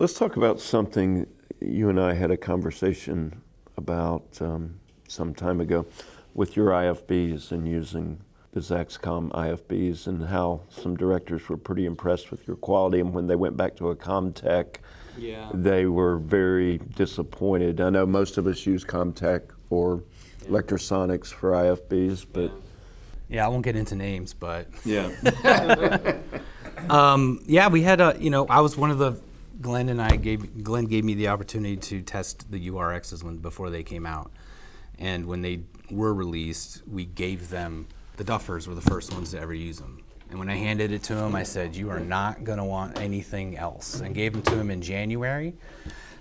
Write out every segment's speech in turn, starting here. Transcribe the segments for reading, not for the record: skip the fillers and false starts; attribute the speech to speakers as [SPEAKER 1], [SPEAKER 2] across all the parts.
[SPEAKER 1] Let's talk about something you and I had a conversation about some time ago with your IFBs and using the Zaxcom IFBs, and how some directors were pretty impressed with your quality, and when they went back to a Comtech, they were very disappointed. I know most of us use Comtech or Electrosonics for IFBs, but
[SPEAKER 2] yeah, I won't get into names, but
[SPEAKER 1] yeah.
[SPEAKER 2] We had I was one of the Glenn gave me the opportunity to test the URXs before they came out, and when they were released, we gave them. The Duffers were the first ones to ever use them. And when I handed it to him, I said, you are not going to want anything else, and gave them to him in January.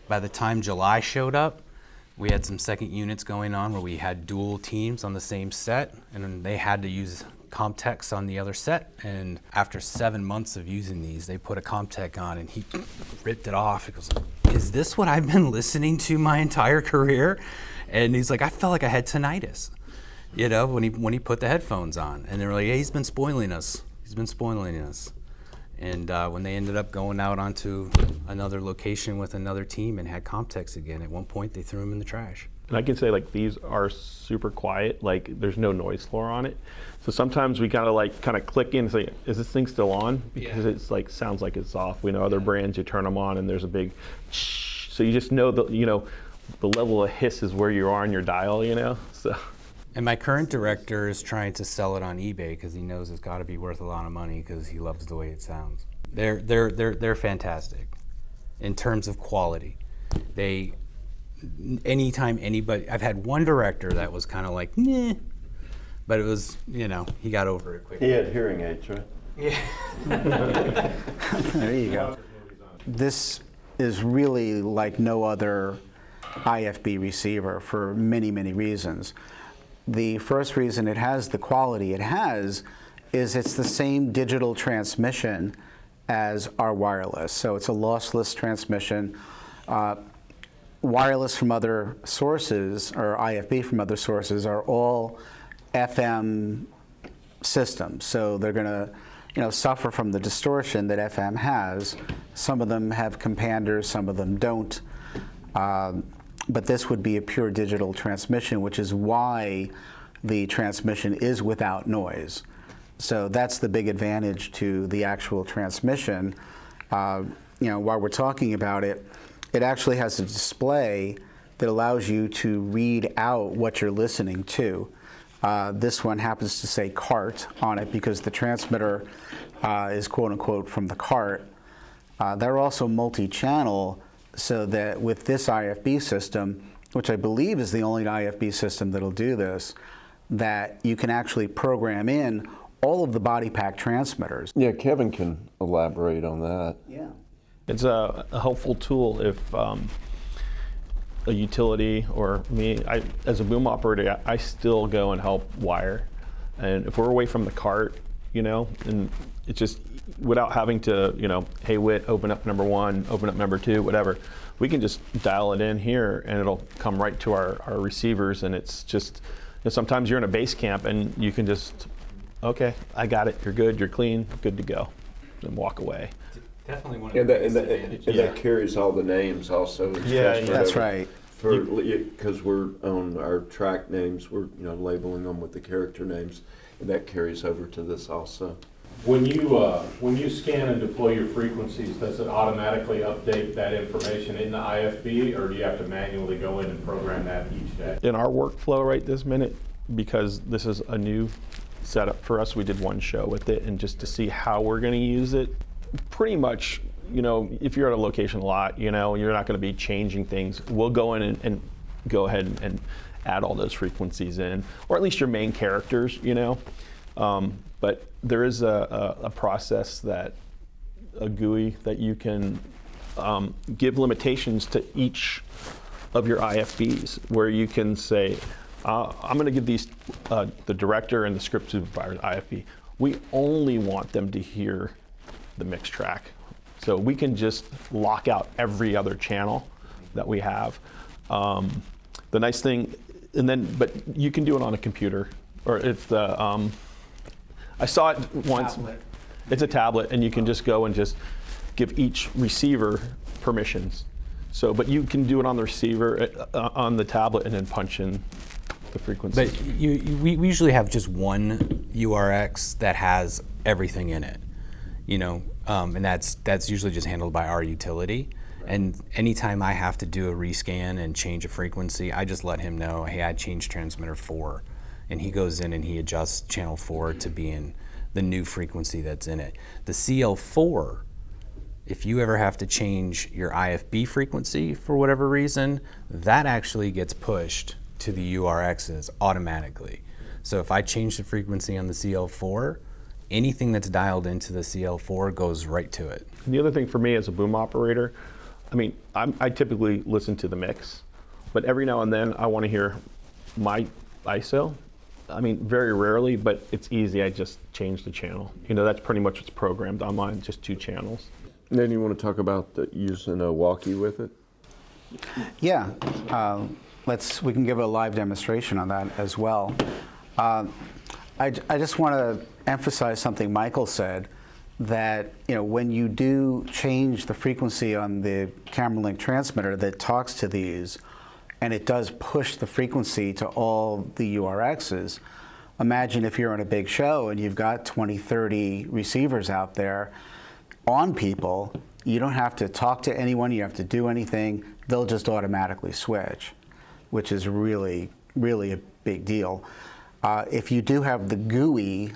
[SPEAKER 2] By the time July showed up, we had some second units going on where we had dual teams on the same set, and they had to use Comtechs on the other set. And after 7 months of using these, they put a Comtech on, and he ripped it off. He goes, is this what I've been listening to my entire career? And he's like, I felt like I had tinnitus. You know, when he put the headphones on, and they were like, "Yeah, he's been spoiling us. He's been spoiling us." And when they ended up going out onto another location with another team and had Comtechs again, at one point they threw them in the trash.
[SPEAKER 3] And I can say, like, these are super quiet. Like, there's no noise floor on it. So sometimes we kind of click in and say, "Is this thing still on?" Because it's like sounds like it's off. We know other brands, you turn them on and there's a big shh. So you just know the level of hiss is where you are on your dial. So.
[SPEAKER 2] And my current director is trying to sell it on eBay because he knows it's got to be worth a lot of money because he loves the way it sounds. They're fantastic in terms of quality. Anytime anybody, I've had one director that was kind of like, nah, but it was, he got over it quickly.
[SPEAKER 1] He had hearing aids, right?
[SPEAKER 2] Yeah.
[SPEAKER 4] There you go. This is really like no other IFB receiver for many, many reasons. The first reason it has the quality it has is it's the same digital transmission as our wireless. So it's a lossless transmission. Wireless from other sources, or IFB from other sources, are all FM systems. So they're going to suffer from the distortion that FM has. Some of them have companders, some of them don't. But this would be a pure digital transmission, which is why the transmission is without noise. So that's the big advantage to the actual transmission. While we're talking about it, it actually has a display that allows you to read out what you're listening to. This one happens to say cart on it because the transmitter is quote unquote from the cart. They're also multi-channel, so that with this IFB system, which I believe is the only IFB system that'll do this, that you can actually program in all of the body pack transmitters.
[SPEAKER 1] Yeah, Kevin can elaborate on that.
[SPEAKER 4] Yeah.
[SPEAKER 3] It's a helpful tool if a utility or me, as a boom operator, I still go and help wire. And if we're away from the cart, and it's just, without having to, hey, Whit, open up number 1, open up number 2, whatever. We can just dial it in here and it'll come right to our receivers, and it's just, sometimes you're in a base camp and you can just, okay, I got it, you're good, you're clean, good to go, and walk away.
[SPEAKER 2] Definitely one of the biggest advantages.
[SPEAKER 1] And that carries all the names also.
[SPEAKER 4] That's right.
[SPEAKER 1] Because we're on our track names, we're labeling them with the character names, and that carries over to this also.
[SPEAKER 5] When you scan and deploy your frequencies, does it automatically update that information in the IFB, or do you have to manually go in and program that each day?
[SPEAKER 3] In our workflow right this minute, because this is a new setup for us, we did one show with it, and just to see how we're going to use it, pretty much, if you're at a location a lot, you're not going to be changing things. We'll go in and go ahead and add all those frequencies in, or at least your main characters, But there is a process, a GUI that you can give limitations to each of your IFBs, where you can say, I'm going to give these, the director and the script supervisor IFB, we only want them to hear the mix track. So we can just lock out every other channel that we have. The nice thing, but you can do it on a computer, or it's the, I saw it once.
[SPEAKER 4] Tablet.
[SPEAKER 3] It's a tablet, and you can just go and just give each receiver permissions. So, but you can do it on the receiver, on the tablet, and then punch in the frequency.
[SPEAKER 2] But we usually have just one URX that has everything in it, and that's usually just handled by our utility. Right. And anytime I have to do a rescan and change a frequency, I just let him know, hey, I changed transmitter 4, and he goes in and he adjusts channel 4 to be in the new frequency that's in it. The CL4, if you ever have to change your IFB frequency for whatever reason, that actually gets pushed to the URXs automatically. So if I change the frequency on the CL4, anything that's dialed into the CL4 goes right to it.
[SPEAKER 3] And the other thing for me as a boom operator, I mean, I typically listen to the mix, but every now and then I want to hear my ISO. I mean, very rarely, but it's easy. I just change the channel. That's pretty much what's programmed on mine, just 2 channels.
[SPEAKER 1] And then you want to talk about using a walkie with it?
[SPEAKER 4] Yeah, we can give a live demonstration on that as well. I just want to emphasize something Michael said, that when you do change the frequency on the camera link transmitter that talks to these, and it does push the frequency to all the URXs, imagine if you're on a big show and you've got 20, 30 receivers out there on people, you don't have to talk to anyone, you have to do anything, they'll just automatically switch, which is really, really a big deal. If you do have the GUI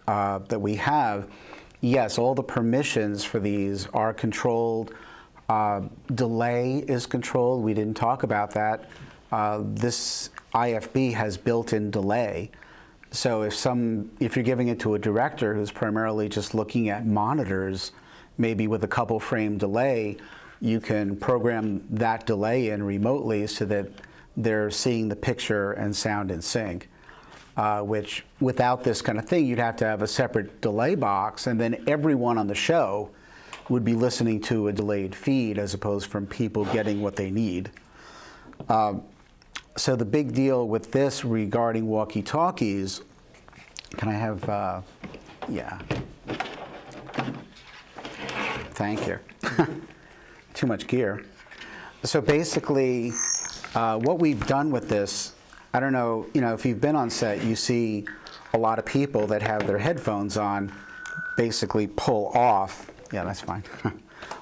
[SPEAKER 4] that we have, yes, all the permissions for these are controlled. Delay is controlled. We didn't talk about that. This IFB has built-in delay. So if you're giving it to a director who's primarily just looking at monitors, maybe with a couple frame delay, you can program that delay in remotely so that they're seeing the picture and sound in sync. Which without this kind of thing, you'd have to have a separate delay box, and then everyone on the show would be listening to a delayed feed as opposed from people getting what they need. So the big deal with this regarding walkie-talkies, can I have, yeah. Thank you. Too much gear. So basically, what we've done with this, I don't know, if you've been on set, you see a lot of people that have their headphones on basically pull off, yeah, that's fine,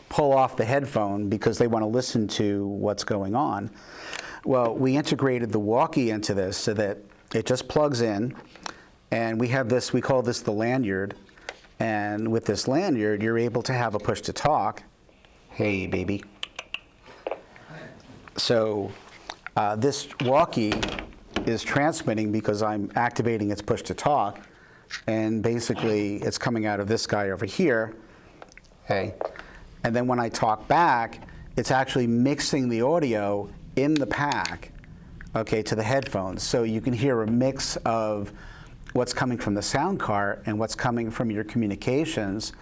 [SPEAKER 4] pull off the headphone because they want to listen to what's going on. Well, we integrated the walkie into this so that it just plugs in, and we have this, we call this the lanyard, and with this lanyard, you're able to have a push-to-talk. Hey, baby. So this walkie is transmitting because I'm activating its push-to-talk, and basically it's coming out of this guy over here, hey, and then when I talk back, it's actually mixing the audio in the pack, okay, to the headphones. So you can hear a mix of what's coming from the sound cart and what's coming from your communications,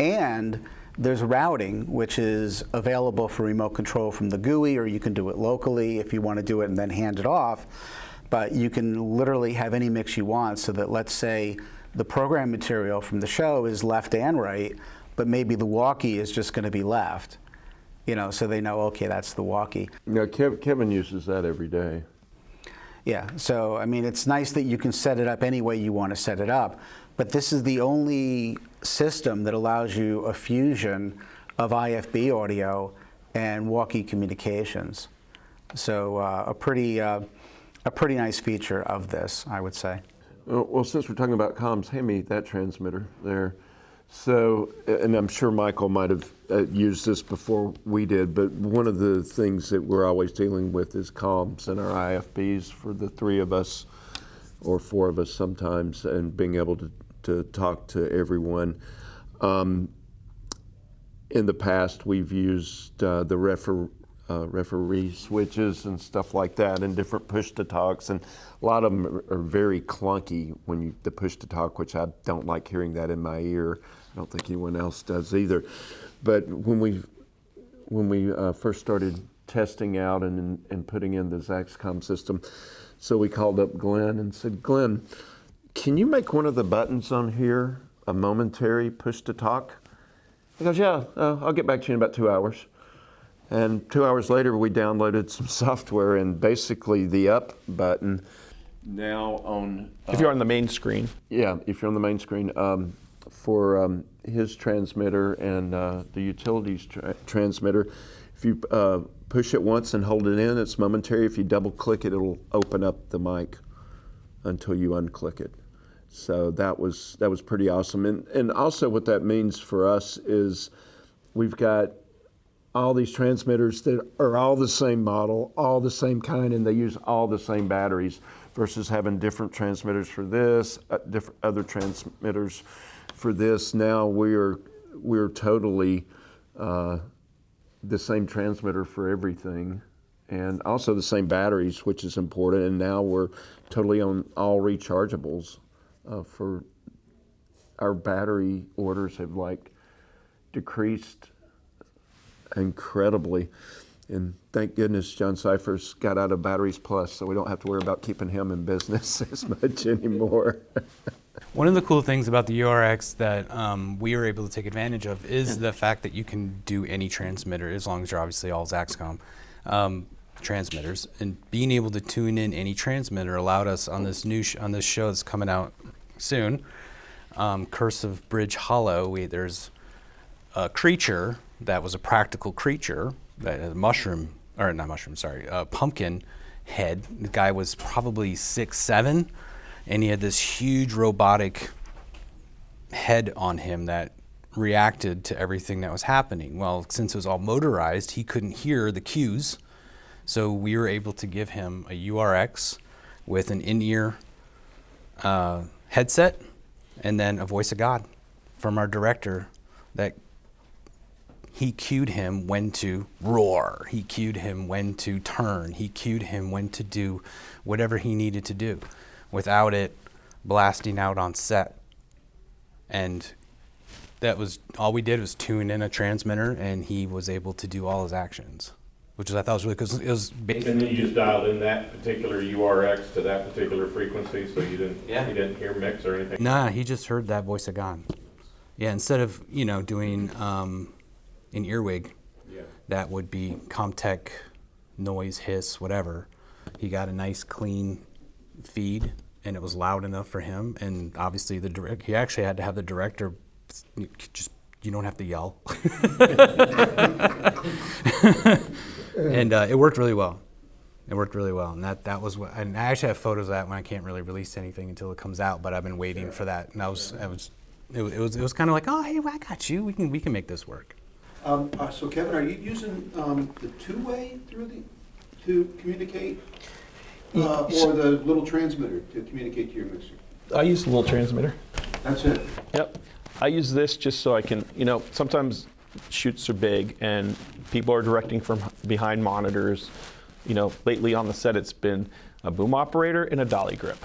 [SPEAKER 4] and there's routing, which is available for remote control from the GUI, or you can do it locally if you want to do it and then hand it off. But you can literally have any mix you want, so that, let's say, the program material from the show is left and right, but maybe the walkie is just going to be left. So they know, okay, that's the walkie.
[SPEAKER 1] Kevin uses that every day.
[SPEAKER 4] Yeah, so I mean, it's nice that you can set it up any way you want to set it up, but this is the only system that allows you a fusion of IFB audio and walkie communications. So a pretty nice feature of this, I would say.
[SPEAKER 1] Well, since we're talking about comms, hand me that transmitter there. So, and I'm sure Michael might have used this before we did, but one of the things that we're always dealing with is comms and our IFBs for the 3 of us or 4 of us sometimes, and being able to talk to everyone. In the past, we've used the referee switches and stuff like that, and different push-to-talks, and a lot of them are very clunky when the push-to-talk, which I don't like hearing that in my ear. I don't think anyone else does either. But when we first started testing out and putting in the Zaxcom system, so we called up Glenn and said, Glenn, can you make one of the buttons on here a momentary push-to-talk? He goes, yeah, I'll get back to you in about 2 hours. And 2 hours later, we downloaded some software, and basically the up button now on...
[SPEAKER 3] If you're on the main screen.
[SPEAKER 1] Yeah, if you're on the main screen, for his transmitter and the utilities transmitter, if you push it once and hold it in, it's momentary. If you double click it, it'll open up the mic until you unclick it. So that was pretty awesome. And also what that means for us is we've got all these transmitters that are all the same model, all the same kind, and they use all the same batteries versus having different transmitters for this, different other transmitters for this. Now we're totally the same transmitter for everything, and also the same batteries, which is important. And now we're totally on all rechargeables. For our battery orders have like decreased incredibly, and thank goodness John Cyphers got out of Batteries Plus, so we don't have to worry about keeping him in business as much anymore.
[SPEAKER 2] One of the cool things about the URX that we were able to take advantage of is the fact that you can do any transmitter as long as you're obviously all Zaxcom transmitters, and being able to tune in any transmitter allowed us on this new on this show that's coming out soon, Curse of Bridge Hollow. There's a creature that was a practical creature that had a pumpkin head. The guy was probably 6'7", and he had this huge robotic head on him that reacted to everything that was happening. Well, since it was all motorized, he couldn't hear the cues, so we were able to give him a URX with an in-ear headset and then a voice of God from our director that he cued him when to roar, he cued him when to turn, he cued him when to do whatever he needed to do without it blasting out on set. And that was all we did was tune in a transmitter, and he was able to do all his actions, which I thought was really, because it was basic.
[SPEAKER 5] And then you just dialed in that particular URX to that particular frequency, so you didn't hear mix or anything?
[SPEAKER 2] Nah, he just heard that voice of God. Yeah, instead of, doing an earwig, that would be Comtech, noise, hiss, whatever. He got a nice clean feed, and it was loud enough for him. And obviously he actually had to have the director you don't have to yell. And it worked really well. And that was what, and I actually have photos of that when I can't really release anything until it comes out, but I've been waiting for that. And it was kind of like, oh, hey, I got you. We can make this work.
[SPEAKER 6] So Kevin, are you using the two-way to communicate, or the little transmitter to communicate to your mixer?
[SPEAKER 3] I use the little transmitter.
[SPEAKER 6] That's it?
[SPEAKER 3] Yep. I use this just so I can, sometimes shoots are big and people are directing from behind monitors. Lately on the set it's been a boom operator and a dolly grip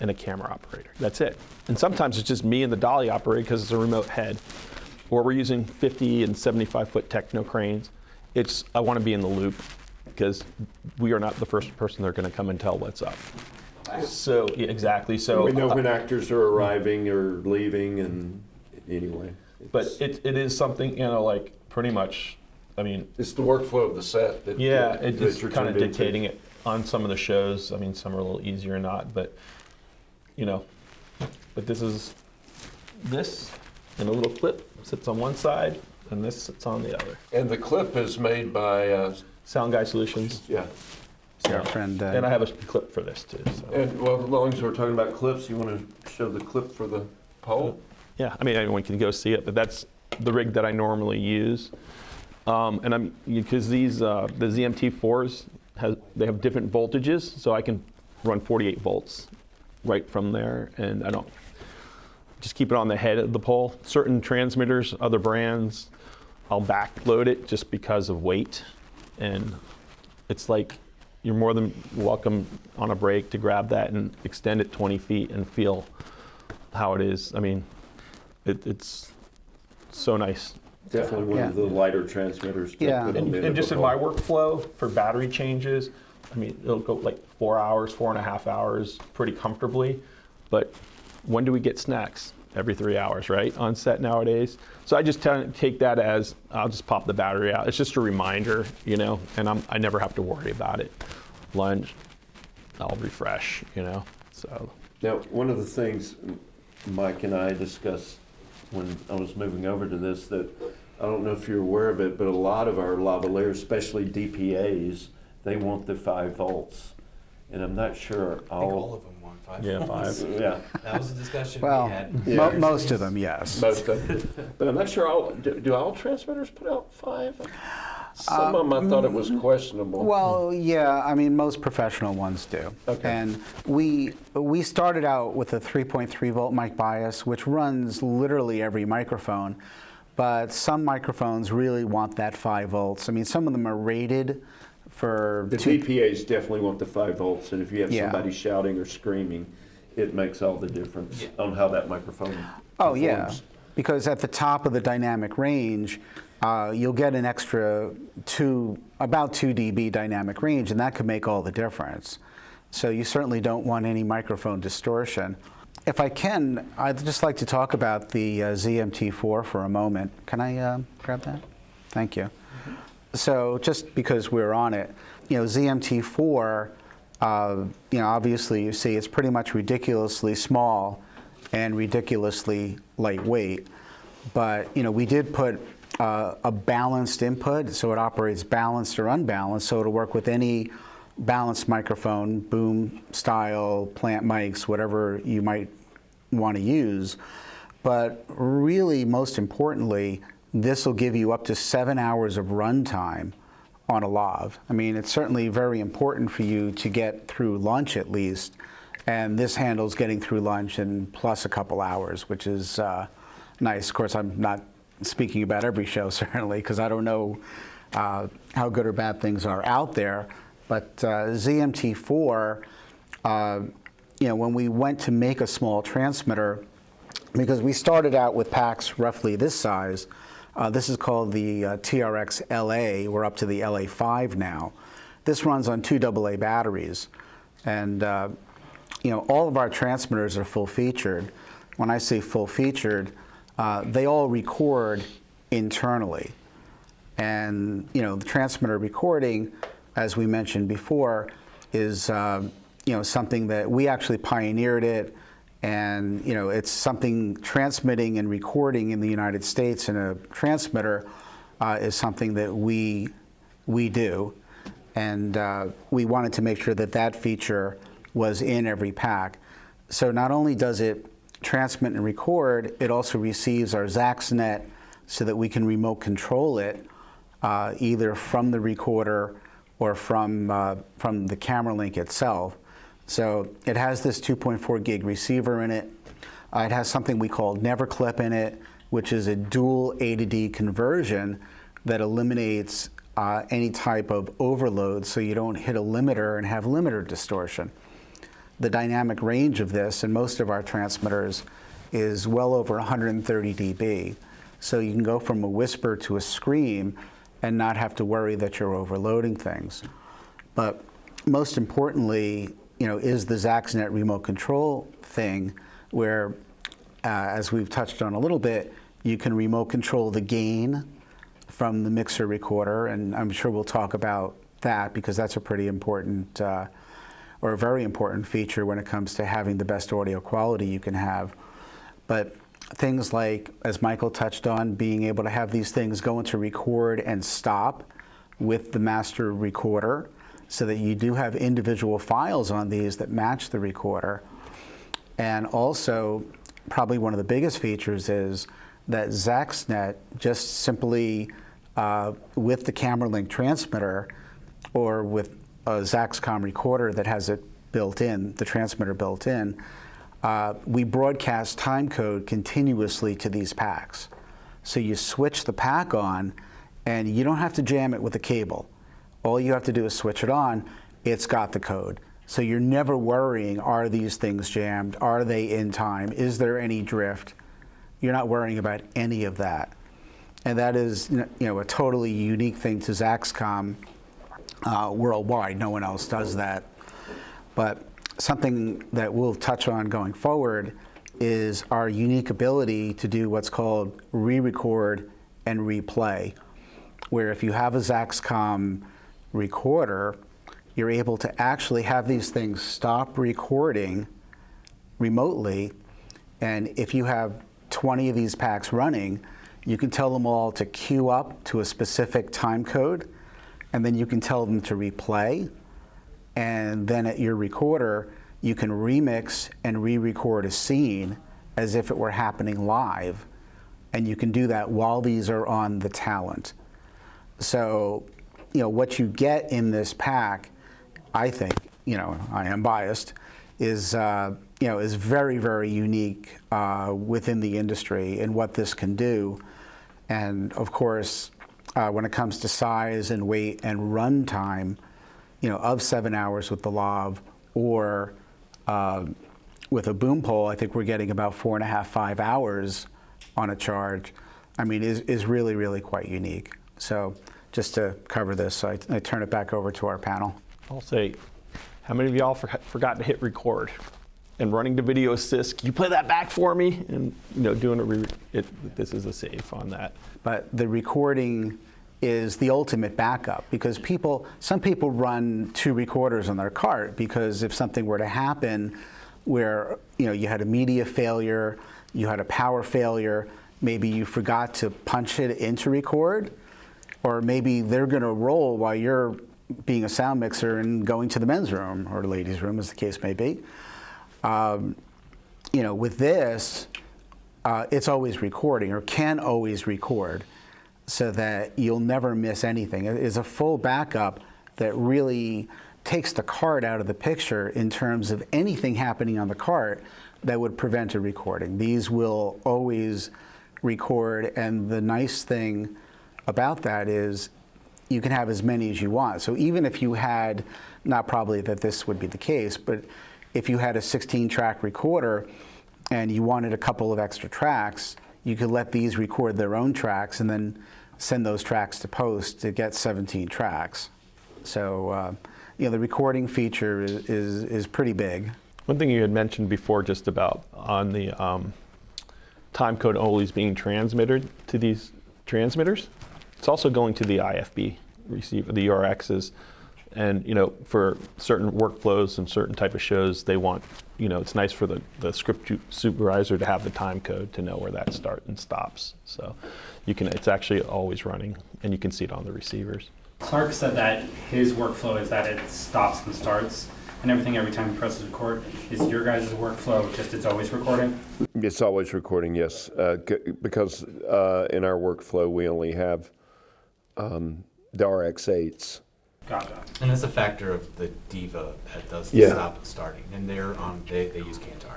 [SPEAKER 3] and a camera operator. That's it. And sometimes it's just me and the dolly operator because it's a remote head. Or we're using 50 and 75-foot techno cranes. I want to be in the loop because we are not the first person they're going to come and tell what's up. So, yeah, exactly. So
[SPEAKER 1] we know when actors are arriving or leaving, and anyway.
[SPEAKER 3] But it is something, pretty much,
[SPEAKER 1] it's the workflow of the set.
[SPEAKER 3] It's kind of dictating it on some of the shows. Some are a little easier or not, but, but this is this, and a little clip sits on one side, and this sits on the other.
[SPEAKER 1] And the clip is made by
[SPEAKER 3] Sound Guy Solutions.
[SPEAKER 1] Yeah.
[SPEAKER 4] Our friend.
[SPEAKER 3] And I have a clip for this too. So.
[SPEAKER 1] And well, as long as we're talking about clips, you want to show the clip for the pole?
[SPEAKER 3] Yeah, anyone can go see it, but that's the rig that I normally use. And because these the ZMT4s they have different voltages, so I can run 48 volts right from there, and I don't just keep it on the head of the pole. Certain transmitters, other brands, I'll backload it just because of weight, and it's like you're more than welcome on a break to grab that and extend it 20 feet and feel how it is. It's so nice.
[SPEAKER 1] Definitely one of the lighter transmitters.
[SPEAKER 4] Yeah.
[SPEAKER 1] Put on the end
[SPEAKER 3] And
[SPEAKER 1] of
[SPEAKER 3] just
[SPEAKER 1] the
[SPEAKER 3] in
[SPEAKER 1] pole.
[SPEAKER 3] my workflow for battery changes, it'll go like 4 hours, 4.5 hours pretty comfortably. But when do we get snacks? every 3 hours, right, on set nowadays. So I just take that as, I'll just pop the battery out. It's just a reminder, you know, and I never have to worry about it. Lunch, I'll refresh, you know, so.
[SPEAKER 1] Now, one of the things Mike and I discussed when I was moving over to this, that I don't know if you're aware of it, but a lot of our lavaliers, especially DPAs, they want the 5 volts. And I'm not sure
[SPEAKER 2] all of them want 5
[SPEAKER 3] Yeah,
[SPEAKER 2] volts.
[SPEAKER 3] 5.
[SPEAKER 1] Yeah.
[SPEAKER 2] That was a discussion
[SPEAKER 4] Well,
[SPEAKER 2] we had.
[SPEAKER 1] Yeah.
[SPEAKER 4] most of them, yes.
[SPEAKER 1] Most of them. But I'm not sure do all transmitters put out 5? Some of them I thought it was questionable.
[SPEAKER 4] Well, yeah, I mean, most professional ones do.
[SPEAKER 1] Okay.
[SPEAKER 4] And we started out with a 3.3 volt mic bias, which runs literally every microphone. But some microphones really want that 5 volts. I mean, some of them are rated for
[SPEAKER 1] The DPAs definitely want the 5 volts, and if you have
[SPEAKER 4] Yeah.
[SPEAKER 1] somebody shouting or screaming, it makes all the difference on how that microphone
[SPEAKER 4] Oh, yeah,
[SPEAKER 1] performs.
[SPEAKER 4] because at the top of the dynamic range, you'll get an extra about 2 dB dynamic range, and that could make all the difference. So you certainly don't want any microphone distortion. If I can, I'd just like to talk about the ZMT4 for a moment. Can I grab that? Thank you. So just because we're on it, you know, ZMT4, you know, obviously you see it's pretty much ridiculously small and ridiculously lightweight. But, you know, we did put a balanced input, so it operates balanced or unbalanced, so it'll work with any balanced microphone, boom style, plant mics, whatever you might want to use. But really, most importantly, this will give you up to 7 hours of runtime on a lav. I mean, it's certainly very important for you to get through lunch at least, and this handles getting through lunch in plus a couple hours, which is nice. Of course, I'm not speaking about every show, certainly, because I don't know how good or bad things are out there. But ZMT4, you know, when we went to make a small transmitter, because we started out with packs roughly this size, this is called the TRX LA. We're up to the LA5 now. This runs on 2 AA batteries. And, you know, all of our transmitters are full-featured. When I say full-featured, they all record internally. And, you know, the transmitter recording, as we mentioned before, is, you know, something that we actually pioneered it. And, you know, it's something transmitting and recording in the United States in a transmitter is something that we do. And we wanted to make sure that that feature was in every pack. So not only does it transmit and record, it also receives our ZaxNet so that we can remote control it either from the recorder or from the camera link itself. So it has this 2.4 gig receiver in it. It has something we call Never Clip in it, which is a dual A to D conversion that eliminates any type of overload so you don't hit a limiter and have limiter distortion. The dynamic range of this in most of our transmitters is well over 130 dB. So you can go from a whisper to a scream and not have to worry that you're overloading things. But most importantly, you know, is the ZaxNet remote control thing where, as we've touched on a little bit, you can remote control the gain from the mixer recorder, and I'm sure we'll talk about that because that's a pretty important or a very important feature when it comes to having the best audio quality you can have. But things like, as Michael touched on, being able to have these things go into record and stop with the master recorder so that you do have individual files on these that match the recorder. And also, probably one of the biggest features is that ZaxNet just simply, with the camera link transmitter or with a Zaxcom recorder that has it built in, the transmitter built in, we broadcast timecode continuously to these packs. So you switch the pack on and you don't have to jam it with a cable. All you have to do is switch it on, it's got the code. So you're never worrying, are these things jammed? Are they in time? Is there any drift? You're not worrying about any of that. And that is, you know, a totally unique thing to Zaxcom worldwide. No one else does that. But something that we'll touch on going forward is our unique ability to do what's called re-record and replay, where if you have a Zaxcom recorder, you're able to actually have these things stop recording remotely, and if you have 20 of these packs running, you can tell them all to queue up to a specific time code, and then you can tell them to replay, and then at your recorder, you can remix and re-record a scene as if it were happening live, and you can do that while these are on the talent. So, what you get in this pack, I think, I am biased, is is very, very unique within the industry and what this can do. And of course, when it comes to size and weight and run time, of 7 hours with the lav, or with a boom pole, I think we're getting about 4.5, 5 hours on a charge. I mean, is really, really quite unique. So just to cover this, I turn it back over to our panel.
[SPEAKER 3] I'll say, how many of y'all forgot to hit record? And running the video assist, can you play that back for me? And doing this is a save on that.
[SPEAKER 4] But the recording is the ultimate backup, because some people run 2 recorders on their cart, because if something were to happen where you had a media failure, you had a power failure, maybe you forgot to punch it into record, or maybe they're going to roll while you're being a sound mixer and going to the men's room or the ladies' room, as the case may be. With this, it's always recording, or can always record, so that you'll never miss anything. It is a full backup that really takes the cart out of the picture in terms of anything happening on the cart that would prevent a recording. These will always record, and the nice thing about that is you can have as many as you want. So even if you had, not probably that this would be the case, but if you had a 16-track recorder and you wanted a couple of extra tracks, you could let these record their own tracks and then send those tracks to post to get 17 tracks. So the recording feature is pretty big.
[SPEAKER 3] One thing you had mentioned before, just about on the time code always being transmitted to these transmitters, it's also going to the IFB receiver, the URXs. And for certain workflows and certain type of shows, they want, it's nice for the script supervisor to have the time code to know where that starts and stops. So it's actually always running, and you can see it on the receivers.
[SPEAKER 7] Clark said that his workflow is that it stops and starts and everything every time he presses record. Is your guys' workflow just it's always recording?
[SPEAKER 1] It's always recording, yes, because in our workflow we only have the RX8s.
[SPEAKER 7] Gotcha.
[SPEAKER 2] And that's a factor of the Diva that does the
[SPEAKER 1] Yeah.
[SPEAKER 2] stop and starting, and they use Kantar.